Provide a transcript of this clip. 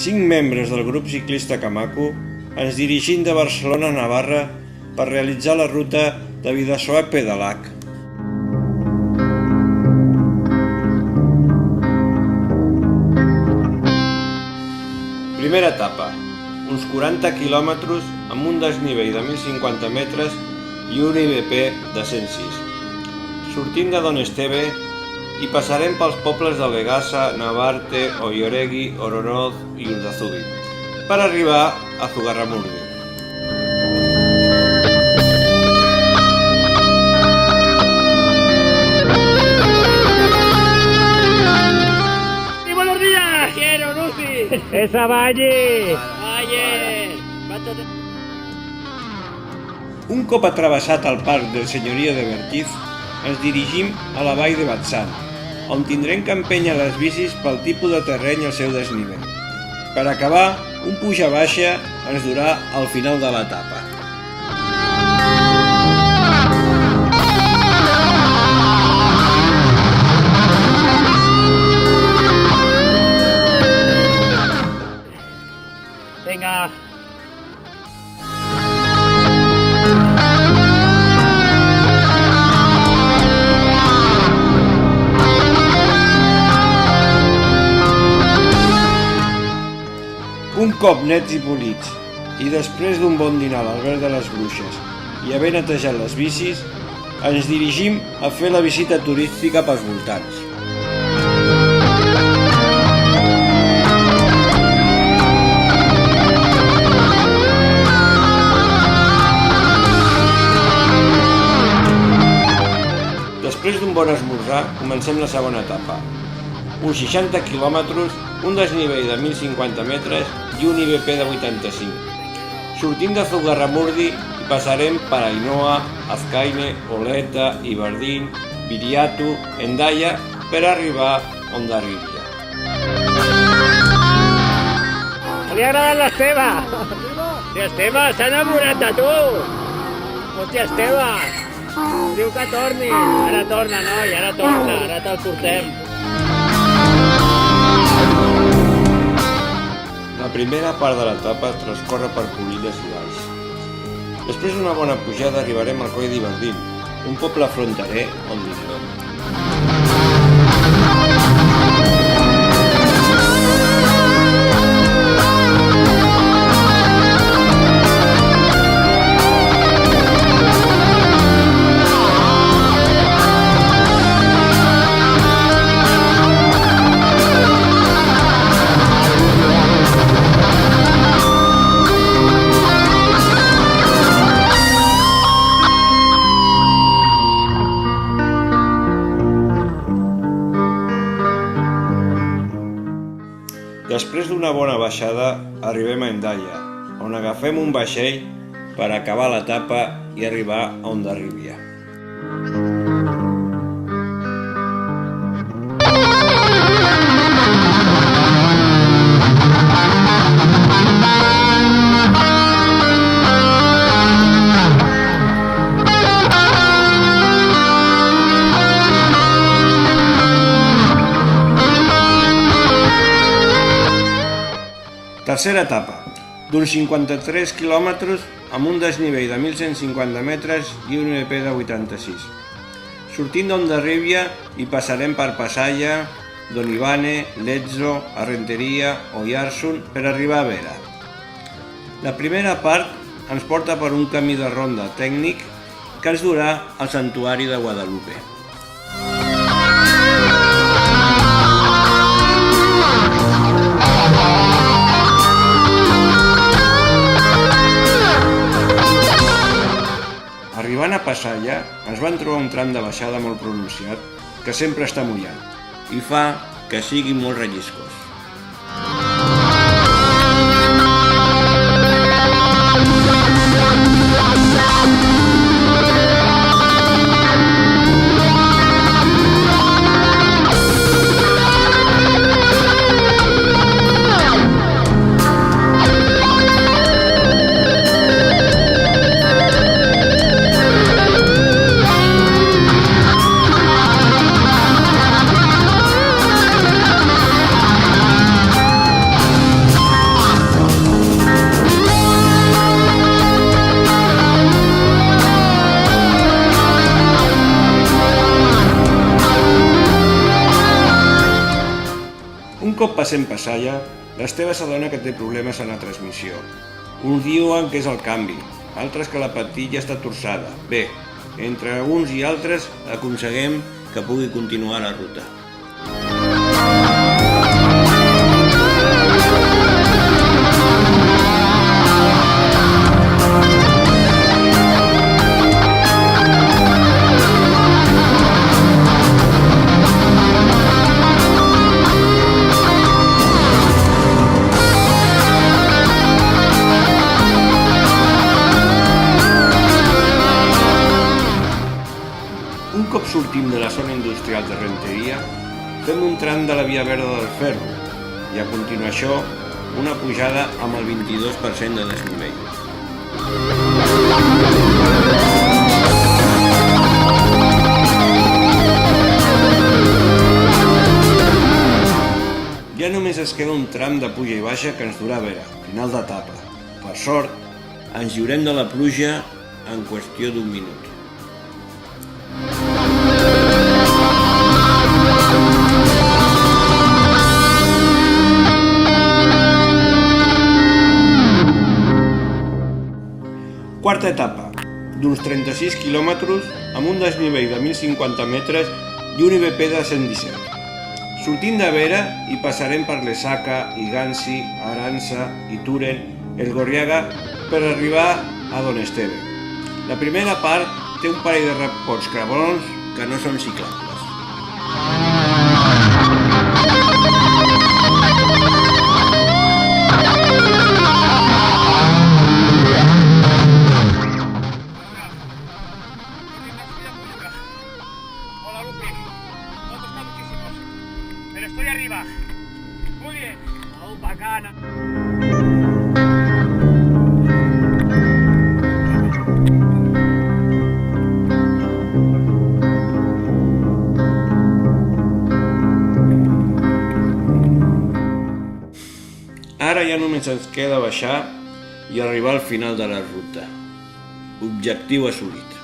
5 membres del grup ciclista Camaco ens dirigim de Barcelona a Navarra per realitzar la ruta de Bidasoa a Pedalac. Primera etapa, uns 40 quilòmetres amb un desnivell de 1.050 metres i un IBP de 106. Sortim de Don Esteve i passarem pels pobles de Legasa, Navarte, Oioregui, Ororoz i Urdazubi, per arribar a Zugarramurdi. ¡Buenos días! ¡Quiero, Lucy! ¡Esa Valle! ¡Valle! Un cop atravessat el parc del Senyoria de Bertiz, ens dirigim a la vall de Batzan, on tindrem que empènyer les bicis pel tipus de terreny i el seu desnivell. Per acabar, un puja-baixa ens durà al final de l'etapa. Venga. Un cop nets i polits, i després d'un bon dinar a l'Alberg de les Bruixes i haver netejat les bicis, ens dirigim a fer la visita turística pels voltants. Després d'un bon esmorzar, comencem la segona etapa. Uns 60 quilòmetres, un desnivell de 1.050 metres i un IBP de 85. Sortim de Zugarramurdi i passarem per Ainhoa, Azkaine, Oleta, Ibardín, Viriatu, Hendaia per arribar a Hondarribia. Li ha agradat l'Esteve! Hòstia, Esteve, s'ha enamorat de tu! Hòstia, Esteve! Diu que torni! Ara torna, noi, ara torna, ara te'l portem. La primera part de l'etapa transcorre per Polilles i Valls. Després d'una bona pujada arribarem al Coll d'Ibardín, un poble fronterer on vivim. Després d'una bona baixada, arribem a Hendaia, on agafem un vaixell per acabar l'etapa i arribar a Hondarribia. Tercera etapa, d'uns 53 quilòmetres amb un desnivell de 1.150 metres i un IBP de 86. Sortim d'Hondarribia i passarem per Passaia, Donibane, Lezzo, Arrenteria o Iarsun per arribar a Vera. La primera part ens porta per un camí de ronda tècnic que ens durà al Santuari de Guadalupe. Arribant a Passaia, ens van trobar un tram de baixada molt pronunciat que sempre està mullat i fa que sigui molt relliscós. cop passem Passalla, l'Esteve s'adona que té problemes en la transmissió. Uns diuen que és el canvi, altres que la patilla està torçada. Bé, entre uns i altres aconseguim que pugui continuar la ruta. Un cop sortim de la zona industrial de Renteria, fem un tram de la Via Verda del Ferro i a continuació una pujada amb el 22% de desnivell. Ja només es queda un tram de puja i baixa que ens durà a veure, final d'etapa. Per sort, ens lliurem de la pluja en qüestió d'un minut. Quarta etapa, d'uns 36 quilòmetres amb un desnivell de 1.050 metres i un IBP de 117. Sortint de Vera i passarem per Lesaca, Igansi, Aransa, Ituren, El Gorriaga per arribar a Don Esteve. La primera part té un parell de repots cravolons que no són ciclables. Hola, Lupi. No te está muchísimos. Pero estoy arriba. Muy bien. Aún bacana. Ara ja només ens queda baixar i arribar al final de la ruta. Objectiu assolit.